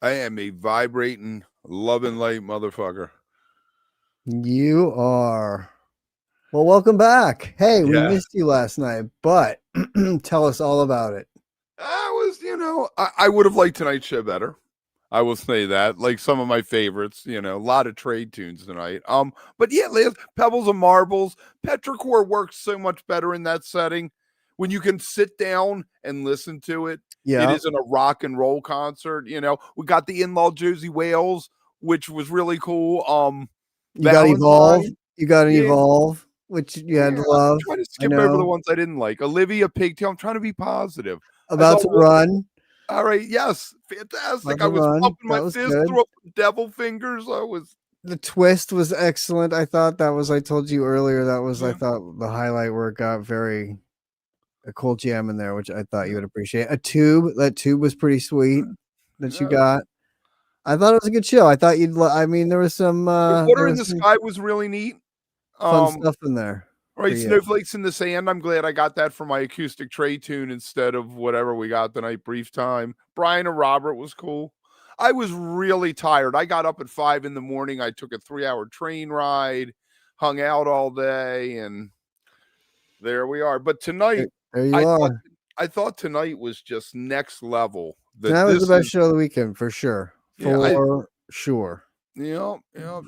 I am a vibrating, loving light motherfucker. You are. Well, welcome back. Hey, we Yeah. missed you last night, but tell us all about it. I would have liked tonight's show better. I will say that. Like some of my favorites, a lot of trade tunes tonight. But yeah, Pebbles and Marbles, Petrichor works so much better in that setting. When you can sit down and listen to it, it Yeah. isn't a rock and roll concert. We got the in-law Josie Wales, which was really cool. You got Evolve. Valentine. You got an Yeah, Evolve, which you had to I'm love. trying to I skip over the know. ones I didn't like. Olivia Pigtail. I'm trying to be positive. I About thought to Wook. Run. All right, yes, About fantastic. I to was Run. pumping my That was fist, good. threw up devil fingers. I was, The twist was excellent. I thought that was, I told you earlier, that was, I yeah, thought the highlight where it got a cool jam in there, which I thought you yeah, would appreciate. That tube was pretty sweet that you yeah. got. I thought it was a good show. I thought I mean, there was some, The water in the sky was really neat. fun Um, stuff in there for right, you. snowflakes in the sand. I'm glad I got that for my acoustic Trey tune instead of whatever we got tonight. Brief time. Brian and Robert was cool. I was really tired. I got up at 5 a.m. I took a 3-hour train ride, hung out all day, and there we are. But tonight, There you I thought are. I thought tonight was just next level. That That was the this best is show of the weekend for sure. yeah, I For sure. For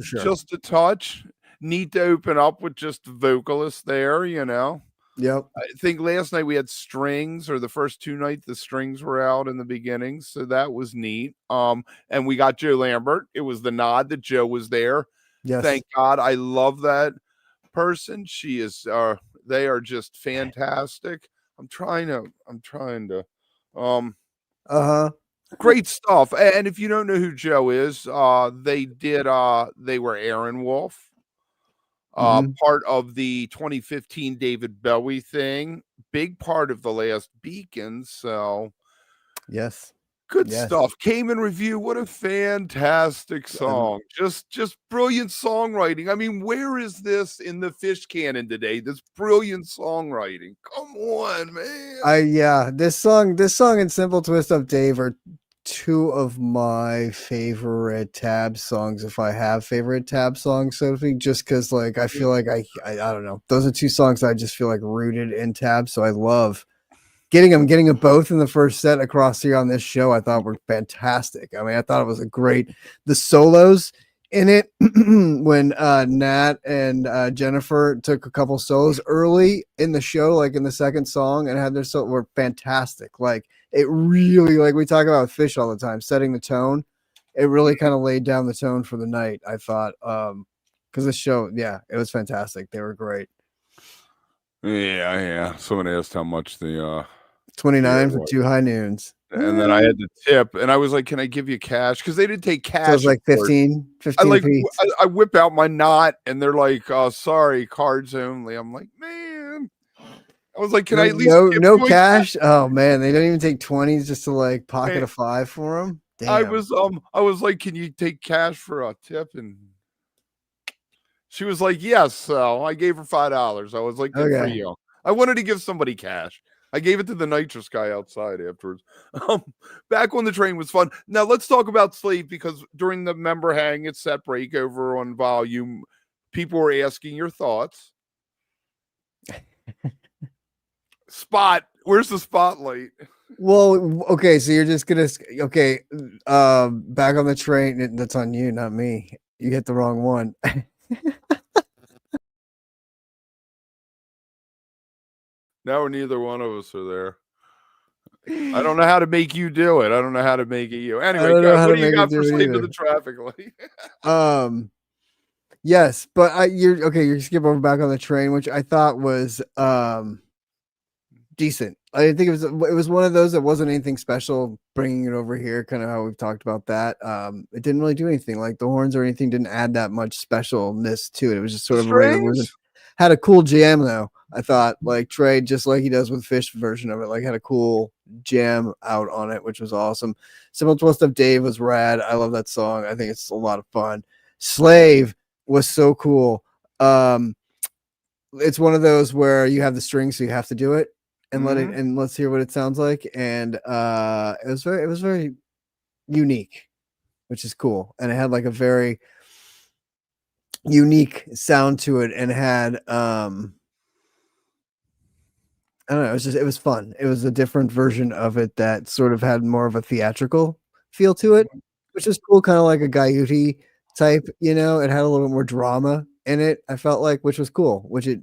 sure. just a touch. Neat to open up with just the vocalist there. Yep. I think last night we had strings, or the first two nights the strings were out in the beginning, so that was neat. And we got Joe Lambert. It was the nod that Joe was there. Yes. Thank God. I love that person. She is. They are just fantastic. I'm trying to. Um, Uh-huh. Great stuff. And if you don't know who Joe is, they were Aaron Wolf, Hmm. part of the 2015 David Bowie thing, big part of the last Beacon. So Yes. good Yes. stuff. Cayman Review, what a fantastic song. Just brilliant songwriting. I mean, where is this in the fish cannon today? This brilliant songwriting. Come on, man. This song and Simple Twist Up Dave are two of my favorite Tab songs, if I have favorite Tab songs, so to speak, just because like I feel like I don't know. Those are two songs I just feel like rooted in Tab. So I love getting them both in the first set across here on this show. I thought were fantastic. I mean, I thought it was the solos in it when Nat and Jennifer took a couple solos early in the show, like in the second song, and had their solo were fantastic. Like it really, like we talk about Fish all the time, setting the tone. It really kind of laid down the tone for the night, I thought. Because the show, yeah, it was fantastic. They were great. Yeah. Someone asked how much the 29 for was. 2 high noons. And then I had to tip, and I was like, "Can I give you cash?" Because they didn't take cash. So it's like 15 a piece. I whip out my knot, and they're like, "Sorry, cards only." I'm like, "Man," I was like, "Can I at least give No you a cash? Oh man, they don't even take 20s just to like pocket cash? a 5 for them. I Damn. was like, "Can you take cash for a tip?" And she was like, "Yes." So I gave her $5. I was like, "Good for Okay. you." I wanted to give somebody cash. I gave it to the nitrous guy outside afterwards. Back on the train was fun. Now let's talk about sleep, because during the member hang at set break over on volume, people were asking your thoughts. Where's the spotlight? Well, okay, so you're just gonna back on the train. That's on you, not me. You hit the wrong one. Now neither one of us are there. I don't know how to make you do it. I don't know how to make it you. Anyway, what do you got for sleep to the traffic light? Yes, but you're okay. You're skipping over back on the train, which I thought was decent. I didn't think it was one of those that wasn't anything special. Bringing it over here, kind of how we've talked about that. It didn't really do anything. Like the horns or anything didn't add that much specialness to it. It was just sort of a regular version. Had a cool jam though. I thought like Trey, just like he does with Fish version of it, like had a cool jam out on it, which was awesome. Simple Twist Up Dave was rad. I love that song. I think it's a lot of fun. Slave was so cool. It's one of those where you have the string, so you have to do it and let it, and let's hear what it sounds like. And it was very unique. which is cool. And it had like a very unique sound to it, and had I don't know, it was fun. It was a different version of it that sort of had more of a theatrical feel to it, which is cool, kind of like a Gaiuti type, you know. It had a little bit more drama in it, I felt like, which was cool, which it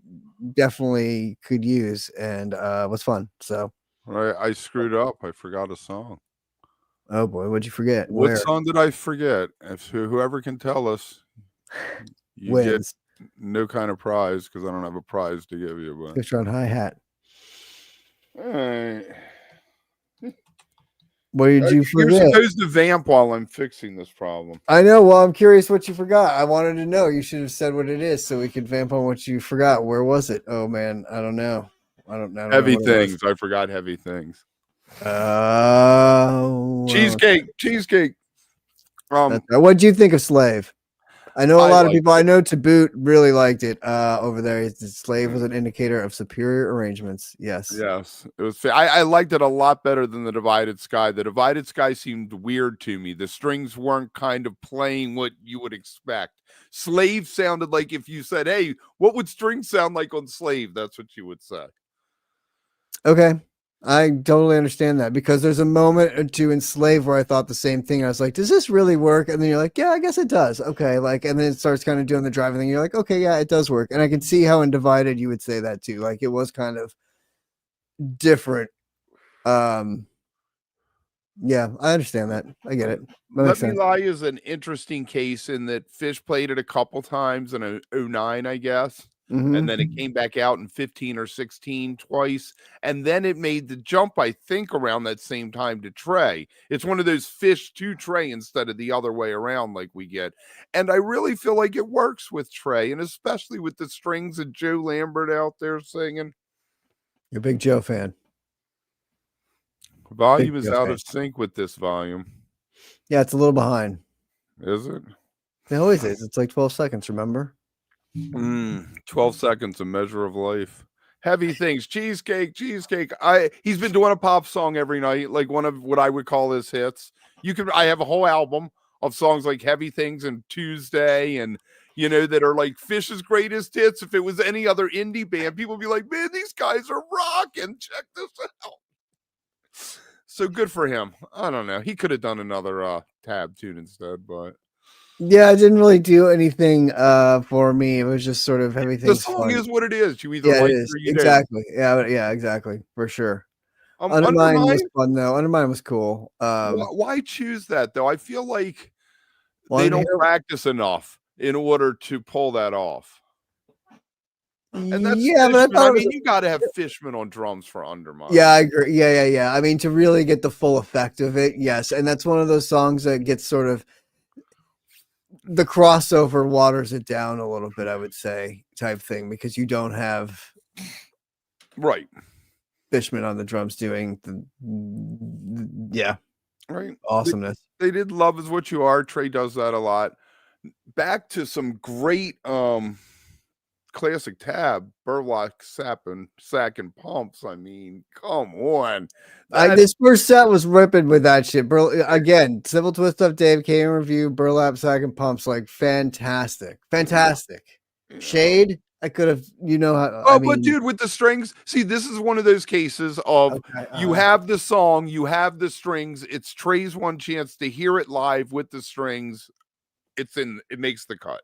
definitely could use, and was fun. So I screwed up. I forgot a song. oh boy, what'd you forget? What Where? song did I forget? If whoever can tell us, you get Wins. no kind of prize because I don't have a prize to give you. But Picture on hi-hat. all right. What did you You're forget? supposed to vamp while I'm fixing this problem. I know. Well, I'm curious what you forgot. I wanted to know. You should have said what it is so we could vamp on what you forgot. Where was it? Oh man, I don't know. I don't know Heavy what it was. things. I forgot heavy things. Oh, Cheesecake. what do you think of Slave? I know a lot of people. I know To Boot really liked it over there. Slave was an indicator of superior arrangements. Yes. Yes, it was. I liked it a lot better than the Divided Sky. The Divided Sky seemed weird to me. The strings weren't kind of playing what you would expect. Slave sounded like if you said, "Hey, what would strings sound like on Slave?" That's what you would say. Okay. I totally understand that, because there's a moment or two in Slave where I thought the same thing. I was like, does this really work? And then you're like, yeah, I guess it does. Okay. Like, and then it starts kind of doing the driving thing. You're like, okay, yeah, it does work. And I can see how in Divided you would say that too. Like, it was kind of different. Yeah, I understand that. I get it. That Let makes Me sense. Lie is an interesting case in that Fish played it a couple times in 09, I guess. And then it came back out in 15 or 16 twice. And then it made the jump, I think, around that same time to Trey. It's one of those Fish to Trey instead of the other way around like we get. And I really feel like it works with Trey, and especially with the strings of Joe Lambert out there singing. You're a big Joe fan. Volume is out of sync with this volume. Yeah, it's a little behind. Is it? It always is. It's like 12 seconds, remember? 12 seconds, a measure of life. Heavy things, cheesecake. He's been doing a pop song every night, like one of what I would call his hits. I have a whole album of songs like Heavy Things and Tuesday, and that are like Fish's greatest hits. If it was any other indie band, people would be like, man, these guys are rocking. Check this out. So good for him. I don't know. He could have done another tab tune instead, but yeah, it didn't really do anything for me. It was just sort of everything. The song is what it is. You either like it or you exactly. Don't. Yeah, exactly, for sure. Undermind was fun though. Undermind was cool. Why choose that though? I feel like they don't practice enough in order to pull that off. And that's but I mean, you got to have Fishman on drums for Undermind. Yeah, I agree. Yeah. I mean, to really get the full effect of it, yes. And that's one of those songs that gets sort of the crossover waters it down a little bit, I would say, type thing, because you don't have Fishman on the drums doing the awesomeness. They did Love Is What You Are. Trey does that a lot. Back to some great classic tab, Burlap, Sack and Pumps. I mean, come on. This first set was ripping with that shit. Again, Civil Twist Up Dave, Cayman Review, Burlap, Sack and Pumps, like fantastic. Shade, I could have, but dude, with the strings, see, this is one of those cases of you have the song, you have the strings. It's Trey's one chance to hear it live with the strings. It makes the cut.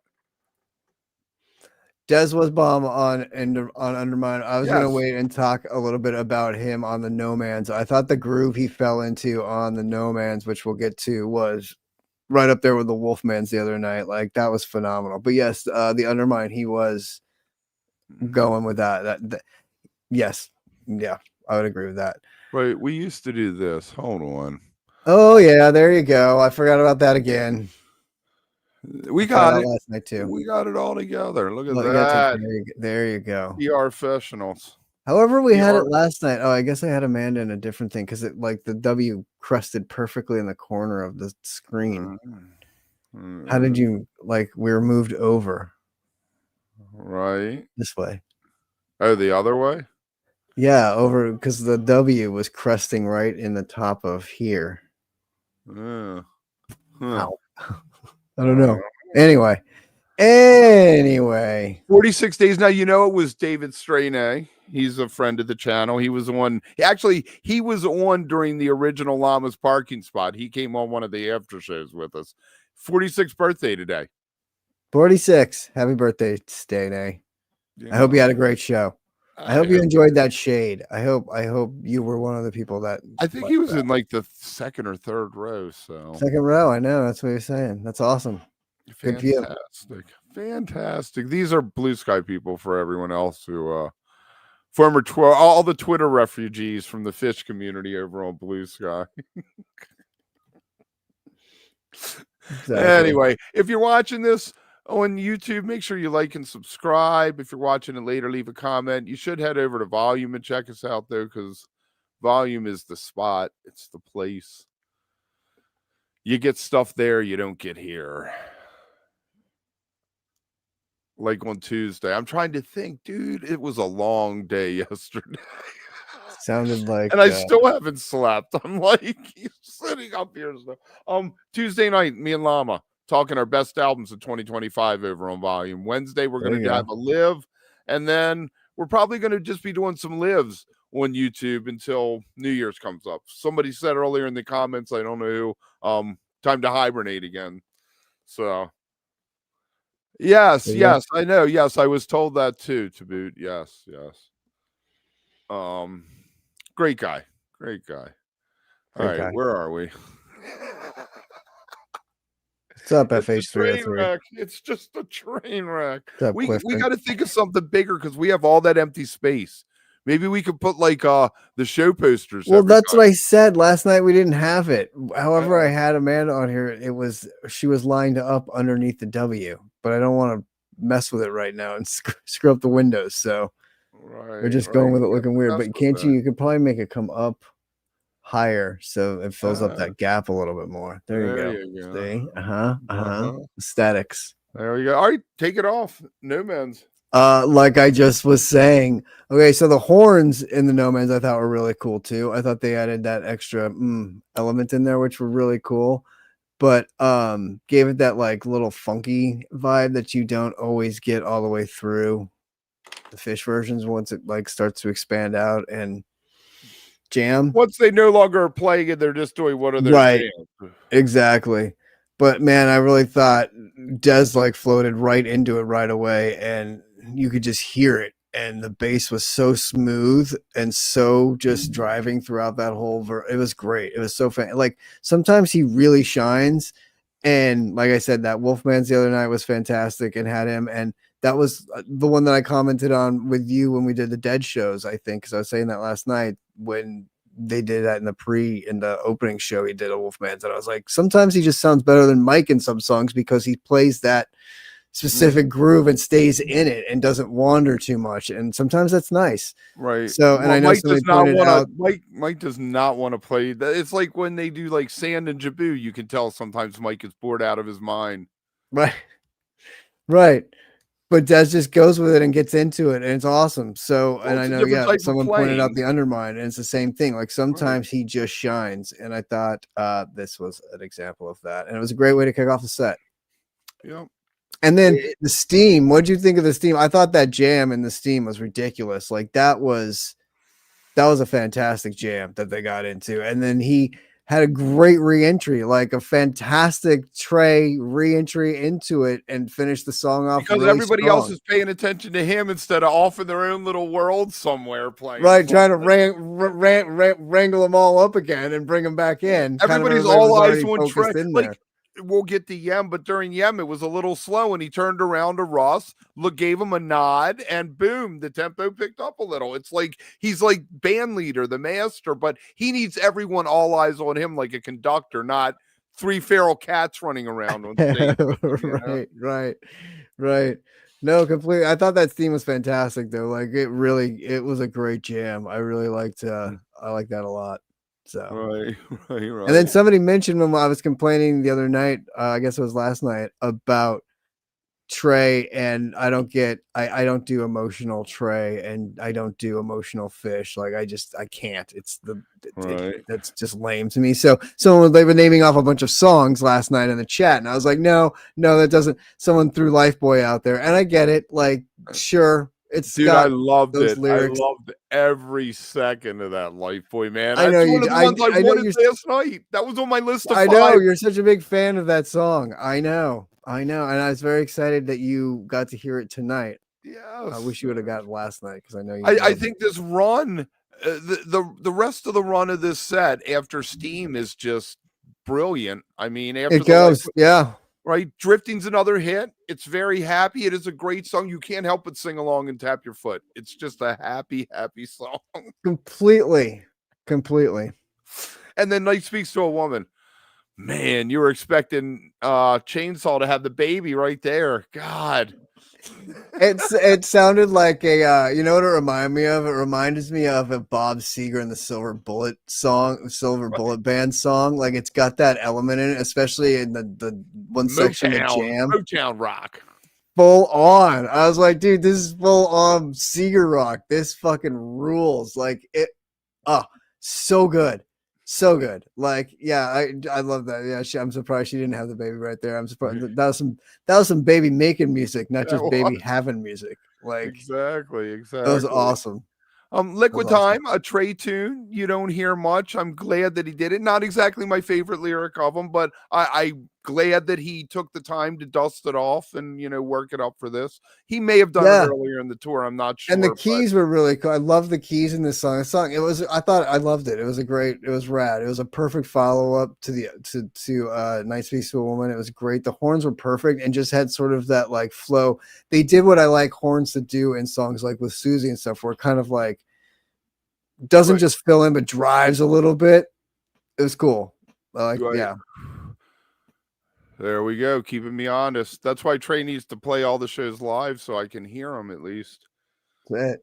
Des was bomb on Undermind. I was gonna wait and talk a little bit about him on the No Man's. I thought the groove he fell into on the No Man's, which we'll get to, was right up there with the Wolfman's the other night. Like, that was phenomenal. But yes, the Undermind, he was going with that. Yes, yeah, I would agree with that. Right, we used to do this. Hold on. Oh yeah, there you go. I forgot about that again. We got it last night too. We got it all together. Look at that. There you go. PR professionals. However, we had it last night. Oh, I guess I had Amanda in a different thing because it, like, the W crusted perfectly in the corner of the screen. How did you, like, we were moved over? Right. This way. Oh, the other way? Yeah, over, because the W was crusting right in the top of here. Yeah. Wow. I don't know. Anyway. 46 days. Now, it was David Straynay. He's a friend of the channel. He was on, actually, he was on during the original Llama's parking spot. He came on one of the after shows with us. 46th birthday today. 46. Happy birthday, Straynay. I hope you had a great show. I hope you enjoyed that shade. I hope you were one of the people that I think he was in like the second or third row. So second row. I know. That's what you're saying. That's awesome. Good view. Fantastic. These are Blue Sky people for everyone else who former all the Twitter refugees from the fish community over on Blue Sky. Exactly. Anyway, if you're watching this on YouTube, make sure you like and subscribe. If you're watching it later, leave a comment. You should head over to Volume and check us out, though, because Volume is the spot. It's the place. You get stuff there you don't get here. Like on Tuesday. I'm trying to think, dude, it was a long day yesterday. Sounded like, and I still haven't slept. I'm like sitting up here. Tuesday night, me and Llama talking our best albums of 2025 over on Volume. Wednesday, we're going to have a live, and then we're probably going to just be doing some lives on YouTube until New Year's comes up. Somebody said earlier in the comments, I don't know who, time to hibernate again. So yes, I know. Yes, I was told that too, to boot. Yes. Great guy. All right, where are we? What's up, FH303? It's just a train wreck. We got to think of something bigger because we have all that empty space. Maybe we could put like the show posters. Well, that's what I said last night. We didn't have it. However, I had Amanda on here. She was lined up underneath the W, but I don't want to mess with it right now and screw up the windows. So we're just going with it looking weird. But you could probably make it come up higher so it fills up that gap a little bit more. There you go. See? Aesthetics. There we go. All right, take it off. No Man's. Like I just was saying. Okay, so the horns in the No Man's I thought were really cool too. I thought they added that extra element in there, which were really cool. But gave it that like little funky vibe that you don't always get all the way through the fish versions once it like starts to expand out and jam. Once they no longer are playing it, they're just doing one of their jams. Exactly. But man, I really thought Des like floated right into it right away, and you could just hear it. And the bass was so smooth and so just driving throughout that whole it was great. It was so fun. Like sometimes he really shines. And like I said, that Wolfman's the other night was fantastic and had him. And that was the one that I commented on with you when we did the Dead shows, I think, because I was saying that last night when they did that in the opening show. He did a Wolfman's, and I was like, sometimes he just sounds better than Mike in some songs because he plays that specific groove and stays in it and doesn't wander too much. And sometimes that's nice. Right. So, and I know Mike does not want to play that. It's like when they do like Sand and Jabu, you can tell sometimes Mike is bored out of his mind. Right. But Des just goes with it and gets into it, and it's awesome. So, and I know, someone pointed out the Undermind, and it's the same thing. Like sometimes he just shines, and I thought this was an example of that, and it was a great way to kick off the set. Yeah. And then the Steam. What did you think of the Steam? I thought that jam in the Steam was ridiculous. Like that was a fantastic jam that they got into, and then he had a great re-entry, like a fantastic Trey re-entry into it and finished the song off because really everybody strong. else is paying attention to him instead of off in their own little world somewhere playing. Right, trying to wrangle them all up again and bring them back in. Everybody's all eyes on Trey. Like, we'll get to Yem, but during Yem, it was a little slow, and he turned around to Russ, gave him a nod, and boom, the tempo picked up a little. It's like he's like band leader, the master, but he needs everyone all eyes on him like a conductor, not three feral cats running around on stage. Right. No, completely. I thought that theme was fantastic, though. Like it was a great jam. I really liked. I like that a lot. So right. And then somebody mentioned when I was complaining the other night, I guess it was last night, about Trey, and I don't do emotional Trey, and I don't do emotional Fish. Like I can't. Right. That's just lame to me. So they were naming off a bunch of songs last night in the chat, and I was like, no, that doesn't. Someone threw Lifeboy out there, and I get it. Like, sure, it's Dude, I got loved those it. I lyrics. loved every second of that Lifeboy, man. I know That's you. one of the ones I I know wanted you're. last night. That was on my list of I know 5. you're such a big fan of that song. I know, and I was very excited that you got to hear it tonight. I Yes. wish you would have got it last night because I know you. I think this run, the rest of the run of this set after Steam is just brilliant. I mean, after It the life, goes, yeah, right? Drifting's another hit. It's very happy. It is a great song. You can't help but sing along and tap your foot. It's just a happy, happy song. completely. And then Night Speaks to a Woman. Man, you were expecting Chainsaw to have the baby right there. God. It sounded like a you know what it reminded me of? It reminded me of a Bob Seger and the Silver Bullet Band song. Like it's got that element in it, especially in the one section of jam. Motown rock. Full on. I was like, dude, this is full on Seeger rock. This fucking rules. Like it. Oh, so good. So good. Like, yeah, I love that. Yeah, I'm surprised she didn't have the baby right there. I'm surprised that was some baby making music, not just baby having music. Like, exactly. that was awesome. Liquid Time, a Trey tune. You don't hear much. I'm glad that he did it. Not exactly my favorite lyric of him, but I'm glad that he took the time to dust it off and work it up for this. He may have done it earlier in the tour. I'm not sure. And the keys were really cool. I love the keys in this song. I loved it. It was rad. It was a perfect follow up to Night Speaks to a Woman. It was great. The horns were perfect and just had sort of that like flow. They did what I like horns to do in songs like with Susie and stuff, where it kind of like doesn't just fill in, but drives a little bit. It was cool. Yeah. There we go. Keeping me honest. That's why Trey needs to play all the shows live so I can hear them at least. That's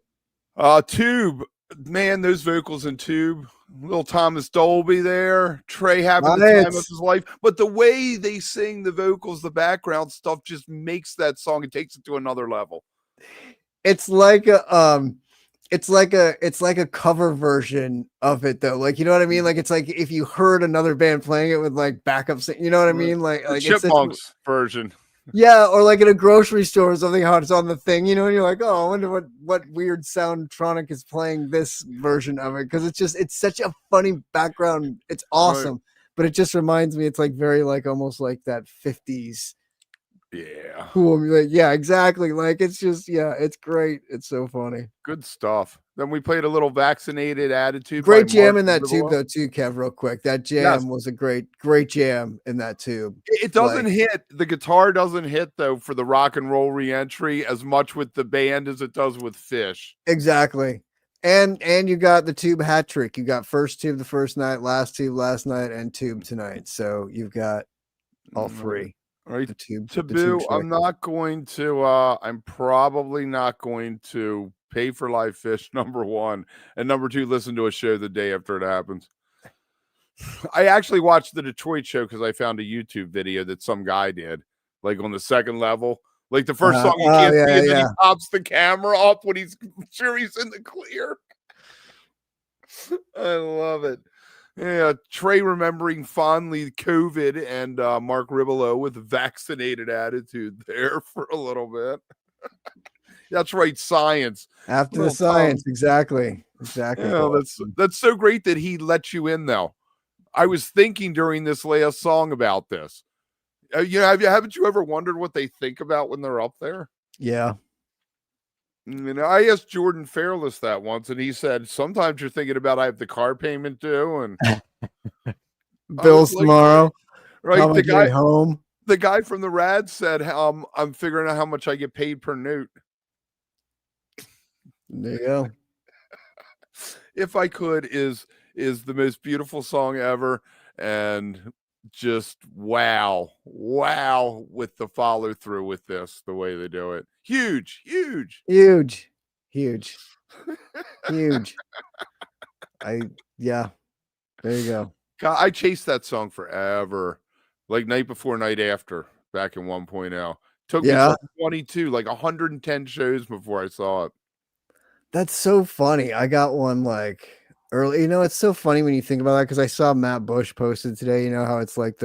it. Tube. Man, those vocals in Tube. Little Thomas Dolby there. Trey having the time of his life. But the way they sing the vocals, the background stuff just makes that song. It takes it to another level. It's like a cover version of it though. Like, you know what I mean? Like, it's like if you heard another band playing it with like backup, you know what I mean? Like Chipmunks version. Yeah, or like in a grocery store or something, how it's on the thing, and you're like, oh, I wonder what weird soundtronic is playing this version of it, because it's such a funny background. It's awesome, but it just reminds me, it's like very like almost like that 50s. Yeah. Cool. Like, yeah, exactly. Like it's just, yeah, it's great. It's so funny. Good stuff. Then we played a little Vaccinated Attitude. Great jam in that tube though, too, Kev, real quick. That jam was a great jam in that tube. It doesn't hit. The guitar doesn't hit though for the rock and roll reentry as much with the band as it does with Fish. Exactly. And you got the tube hat trick. You got first tube the first night, last tube last night, and tube tonight. So you've got all three. Right. The tube. Taboo. I'm probably not going to pay for live Fish, number one. And number two, listen to a show the day after it happens. I actually watched the Detroit show because I found a YouTube video that some guy did, like on the second level. Like the first song you can't see, and then he pops the camera up when he's sure he's in the clear. I love it. Yeah, Trey remembering fondly COVID and Mark Ribolo with Vaccinated Attitude there for a little bit. That's right, science. After the science, exactly. Yeah, that's so great that he let you in, though. I was thinking during this last song about this. Haven't you ever wondered what they think about when they're up there? Yeah. And I asked Jordan Fairless that once, and he said, sometimes you're thinking about I have the car payment due and bills tomorrow. Right. The guy from the Rad said, I'm figuring out how much I get paid per note. There you go. If I Could is the most beautiful song ever. And just wow with the follow through with this, the way they do it. Huge. There you go. God, I chased that song forever, like Night Before Night After back in 1.0. Took me till 22, like 110 shows before I saw it. That's so funny. I got one like early. You know, it's so funny when you think about that because I saw Matt Bush posted today. You know how it's like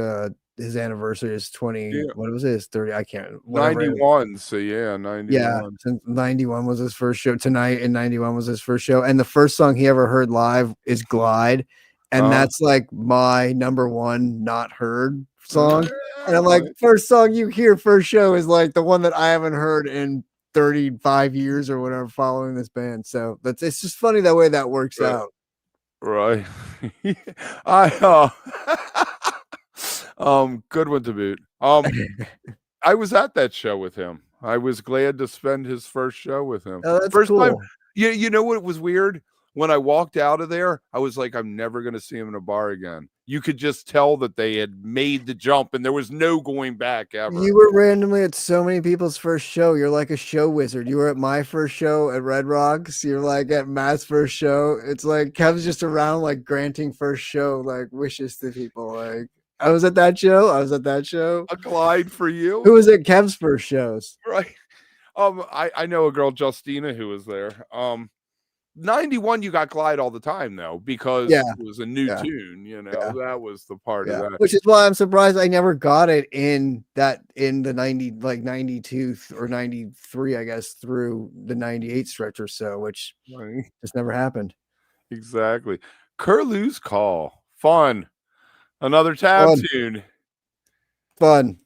his anniversary is 20. Yeah. What was it? It's 30. I can't. Whatever. 91. So yeah, 91. Yeah, since 91 was his first show tonight, and 91 was his first show. And the first song he ever heard live is Glide. And that's like my number one not heard song. And I'm like, first song you hear first show is like the one that I haven't heard in 35 years or whatever following this band. So it's just funny that way that works out. Right. Good one to boot. I was at that show with him. I was glad to spend his first show with him. Oh, that's first cool. time. You know what was weird? When I walked out of there, I was like, I'm never going to see him in a bar again. You could just tell that they had made the jump and there was no going back ever. You were randomly at so many people's first show. You're like a show wizard. You were at my first show at Red Rocks. You're like at Matt's first show. It's like Kev's just around like granting first show like wishes to people. Like I was at that show. A Glide for you. Who was at Kev's first shows? Right. I know a girl, Justina, who was there. 91 you got Glide all the time though because it was a new tune, you know. That was the part of that, which is why I'm surprised I never got it in the 90 like 92 or 93 I guess through the 98 stretch or so, which just never happened. Exactly. Curlew's Call, fun, another tab tune, fun.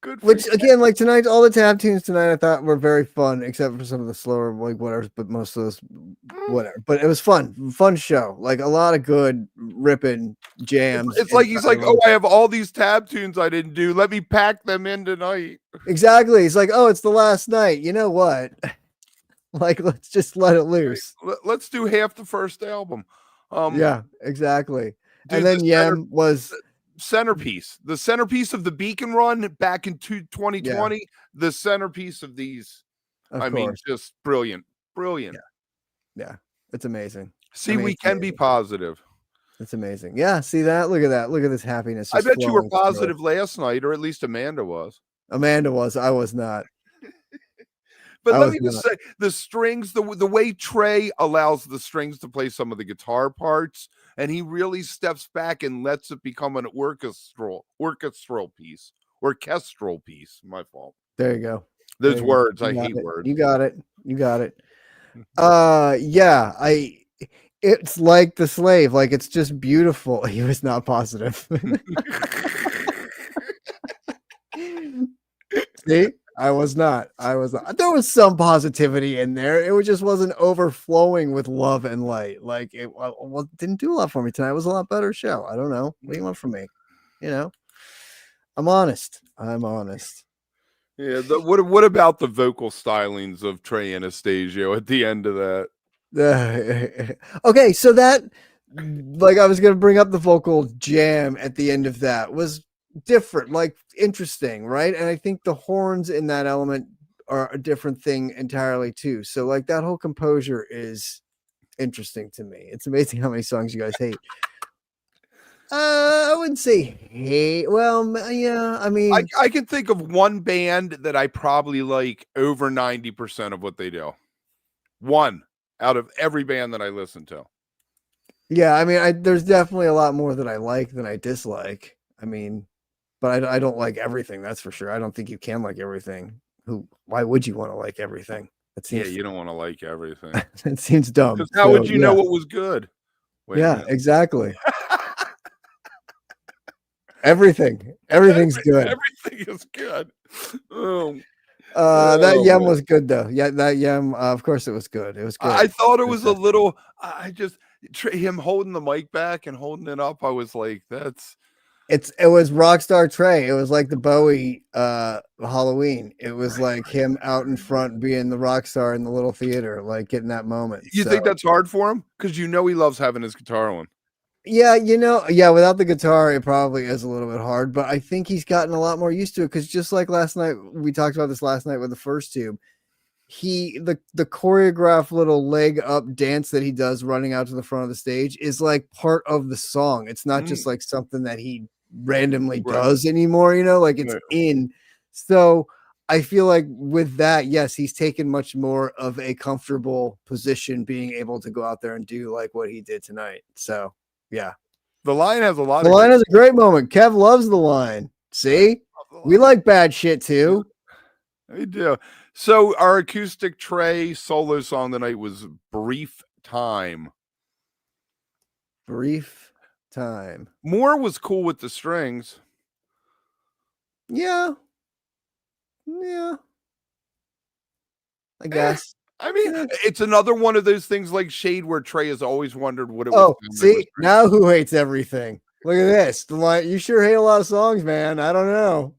Good. Which again, like tonight, all the tab tunes tonight I thought were very fun, except for some of the slower, like whatever. But most of those, whatever. But it was fun show. Like a lot of good ripping jams. It's like he's like, oh, I have all these tab tunes I didn't do. Let me pack them in tonight. Exactly. He's like, oh, it's the last night. You know what? Like, let's just let it loose. Let's do half the first album. Yeah, exactly. Dude, and then Yem was. The centerpiece of the Beacon run back in 2020, the centerpiece of these. I mean, just brilliant. Yeah, it's amazing. See, we can be positive. It's amazing. Yeah, see that? Look at this happiness. I bet you were positive last night, or at least Amanda was. I was not. But let me just say, the strings, the way Trey allows the strings to play some of the guitar parts, and he really steps back and lets it become an orchestral piece. My fault. There you go. Those words, I hate words. You got it. It's like The Slave, like it's just beautiful. He was not positive. See? I was not. There was some positivity in there. It just wasn't overflowing with love and light. Like it didn't do a lot for me tonight. It was a lot better show. I don't know. What do you want from me? You know, I'm honest. Yeah. What about the vocal stylings of Trey Anastasio at the end of that? Okay, so that, like, I was gonna bring up the vocal jam at the end of that was different, like interesting, right? And I think the horns in that element are a different thing entirely too. So like that whole composure is interesting to me. It's amazing how many songs you guys hate. I wouldn't say hate. Well, yeah, I mean, I can think of one band that I probably like over 90% of what they do. One out of every band that I listen to. Yeah, I mean, there's definitely a lot more that I like than I dislike. I mean, but I don't like everything. That's for sure. I don't think you can like everything. Why would you want to like everything? You don't want to like everything. It seems dumb. Because how would you know what was good? Exactly. Everything's good. Everything is good. That Yem was good though. Yeah, that Yem. Of course, it was good. It was good. I thought it was a little. Him holding the mic back and holding it up. I was like, it was Rockstar Trey. It was like the Bowie Halloween. It was like him out in front being the rock star in the little theater, like getting that moment. You think that's hard for him? Because he loves having his guitar on. Yeah, without the guitar, it probably is a little bit hard, but I think he's gotten a lot more used to it because just like last night, we talked about this last night with the first tube. The choreographed little leg up dance that he does running out to the front of the stage is like part of the song. It's not just like something that he randomly does anymore, like it's in So I feel like with that, yes, he's taken much more of a comfortable position being able to go out there and do like what he did tonight. So yeah. The line has a lot The of line great. is a great moment. Kev loves the line. I See? love the We line. like bad shit too. We do. So our acoustic Trey solo song tonight was "Brief Time." Brief time. Moore was cool with the strings. Yeah. Yeah. I guess. I mean, Yeah. it's another one of those things like Shade where Trey has always wondered what it would Oh, sound like with see, strings. now who hates everything? Look at this. The line, you sure hate a lot of songs, man. I don't know.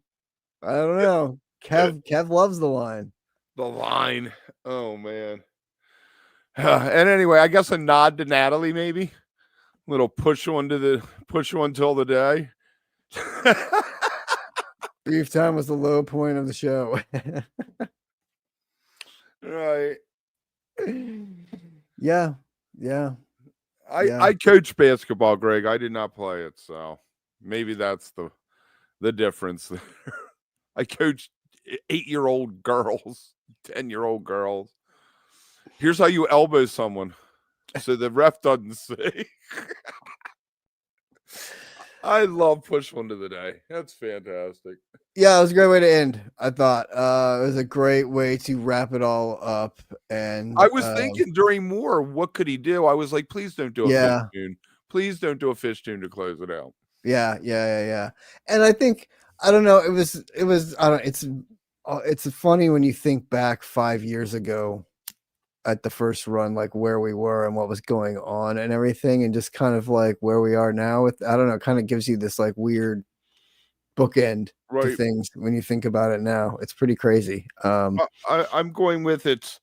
Kev loves the line. The line. Oh man. And anyway, I guess a nod to Natalie, maybe. Little push one till the day. Brief time was the low point of the show. Right. Yeah. Yeah. I coach basketball, Greg. I did not play it, so maybe that's the difference. I coached 8-year-old girls, 10-year-old girls. Here's how you elbow someone so the ref doesn't see. I love push one to the day. That's fantastic. Yeah, it was a great way to end. I thought it was a great way to wrap it all up. And I was thinking during Moore, what could he do? I was like, please don't do a fish tune. Please don't do a fish tune to close it out. Yeah. And I think I don't know. It was. I don't. It's funny when you think back 5 years ago at the first run, like where we were and what was going on and everything, and just kind of like where we are now. With I don't know, it kind of gives you this like weird bookend to Right. things when you think about it now. It's pretty crazy. I'm going with it's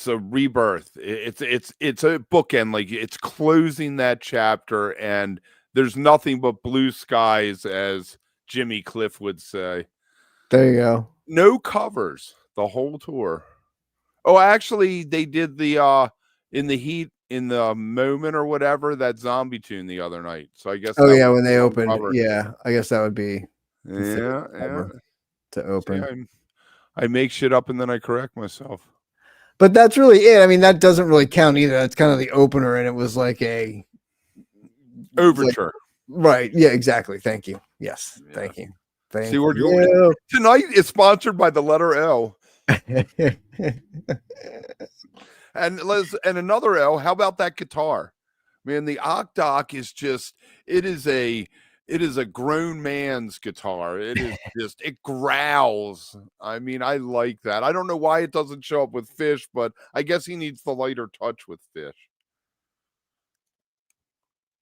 a rebirth. It's a bookend. Like it's closing that chapter, and there's nothing but blue skies, as Jimmy Cliff would say. There you go. No covers the whole tour. Oh, actually, they did the in the heat in the moment or whatever that zombie tune the other night. So I guess. Oh that yeah, was when they one opened, cover. yeah, I guess that would be Yeah. to open. See, I make shit up and then I correct myself. But that's really it. I mean, that doesn't really count either. That's kind of the opener, and it was like a Overture. Right. Yeah, exactly. Thank you. Yes. Yeah. Thank you. See, we're doing tonight is sponsored by the letter L. And another L. How about that guitar? Man, the Octoc is just it is a grown man's guitar. It is just it growls. I mean, I like that. I don't know why it doesn't show up with Fish, but I guess he needs the lighter touch with Fish.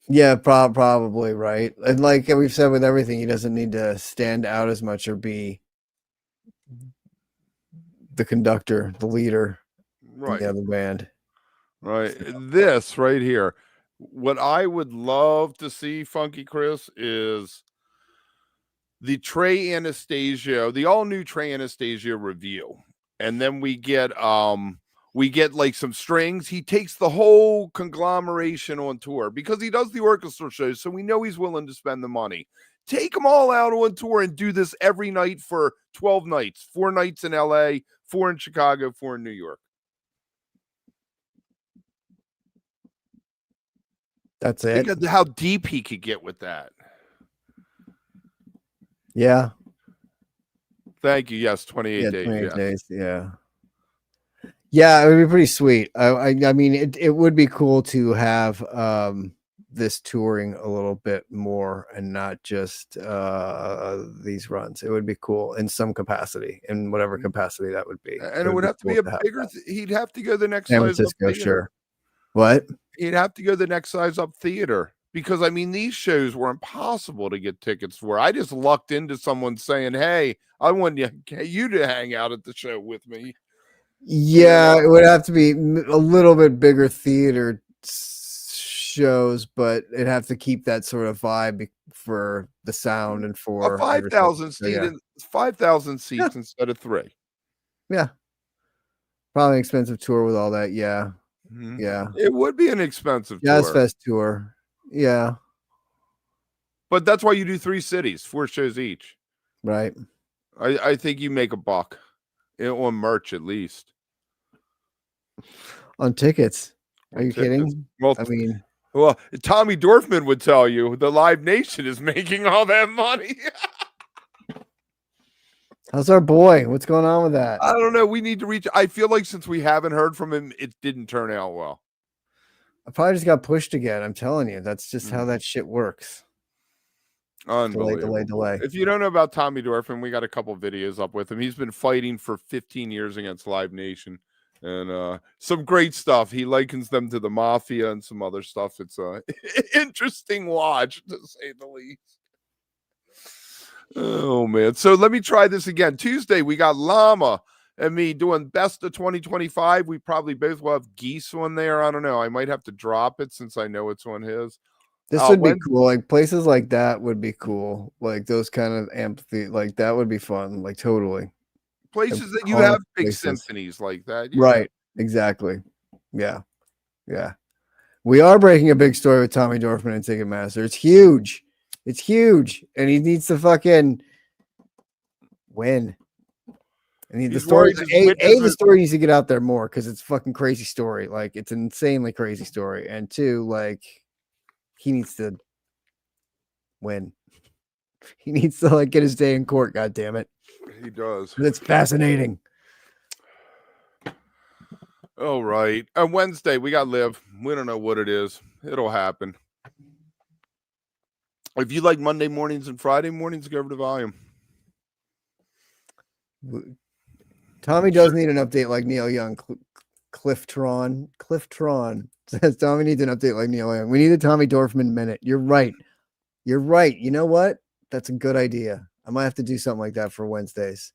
Yeah, probably right. And like we've said with everything, he doesn't need to stand out as much or be the conductor, the leader in the other band. Right. This right here. What I would love to see, Funky Chris, is the Trey Anastasio, the all new Trey Anastasio review. And then we get like some strings. He takes the whole conglomeration on tour because he does the orchestra shows, so we know he's willing to spend the money. Take them all out on tour and do this every night for 12 nights, 4 nights in LA, 4 in Chicago, 4 in New York. That's it. Think of how deep he could get with that. Yeah. Thank you. Yes, 28 days. 28 days. Yeah. Yeah, it would be pretty sweet. I mean, it would be cool to have this touring a little bit more and not just these runs. It would be cool in some capacity, in whatever capacity that would be. And it would have to be a bigger. He'd have to go the next San size up Francisco, theater. sure. What? He'd have to go the next size up theater because I mean these shows were impossible to get tickets for. I just lucked into someone saying, "Hey, I want you to hang out at the show with me." Yeah, it would have to be a little bit bigger theater shows, but it'd have to keep that sort of vibe for the sound and for a 5,000 seat, 5,000 seats instead of 3. Yeah, probably an expensive tour with all that. Yeah, yeah, it would be an expensive Jazz tour. Fest tour. Yeah, but that's why you do 3 cities, 4 shows each. Right. I think you make a buck on merch at least. On tickets. Are On you tickets. kidding? Well, I mean, well, Tommy Dorfman would tell you the Live Nation is making all that money. how's our boy? What's going on with that? I don't know. We need to reach. I feel like since we haven't heard from him, it didn't turn out well. I probably just got pushed again. I'm telling you, that's just how that shit works. Unbelievable. Delay. If you don't know about Tommy Dorfman, we got a couple videos up with him. He's been fighting for 15 years against Live Nation, and some great stuff. He likens them to the mafia and some other stuff. It's a interesting watch, to say the least. Oh man! So let me try this again. Tuesday we got Llama and me doing best of 2025. We probably both will have Geese on there. I don't know. I might have to drop it since I know it's on his. This would be cool. Like places like that would be cool. Like those kind of amphitheater, like that would be fun. Like totally. Places that you have big symphonies like that. Yeah. Right. Exactly. Yeah. Yeah. We are breaking a big story with Tommy Dorfman and Ticketmaster. It's huge. It's huge. And he needs to fucking win. I mean, the story, the story needs to get out there more because it's a fucking crazy story. Like, it's an insanely crazy story. And two, like, he needs to win. He needs to, like, get his day in court, God damn it. He does. It's fascinating. All right. On Wednesday, we got Live. We don't know what it is. It'll happen. If you like Monday mornings and Friday mornings, go over to Volume. Tommy does need an update like Neil Young. Clifftron says Tommy needs an update like Neil Young. We need a Tommy Dorfman minute. You're right. You're right. You know what? That's a good idea. I might have to do something like that for Wednesdays.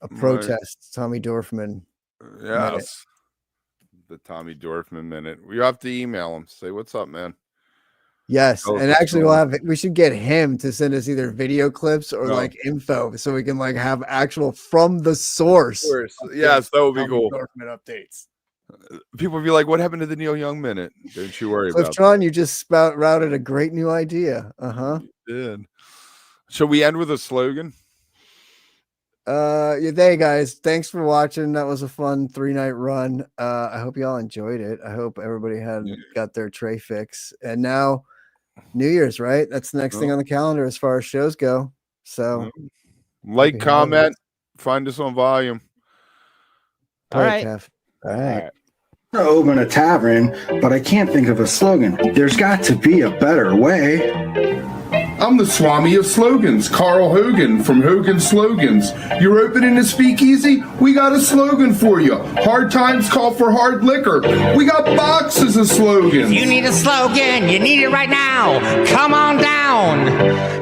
A protest, Tommy Dorfman. Yes. Minute. The Tommy Dorfman minute. We have to email him. Say, what's up, man? Yes, and actually we should get him to send us either video clips or like info so we can like have actual from the source. Yes, that would be cool. Dorfman updates. People would be like, what happened to the Neil Young minute? Don't you worry about it. Clifftron, you just routed a great new idea. Uh-huh. You did. Shall we end with a slogan? Yeah, hey guys, thanks for watching. That was a fun 3-night run. I hope y'all enjoyed it. I hope everybody got their Trey fix. And now New Year's, right? That's the next thing on the calendar as far as shows go. So like, comment, find us on Volume. All right, Kev. All right. I open a tavern, but I can't think of a slogan. There's got to be a better way. I'm the Swami of slogans, Carl Hogan from Hogan Slogans. You're opening a speakeasy? We got a slogan for you. Hard times call for hard liquor. We got boxes of slogans. If you need a slogan, you need it right now. Come on down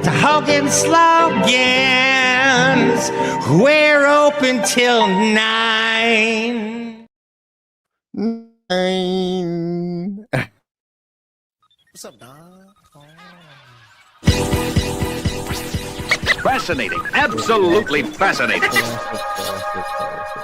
to Hogan Slogans. We're open till 9. What's up, dog? Fascinating. Absolutely fascinating.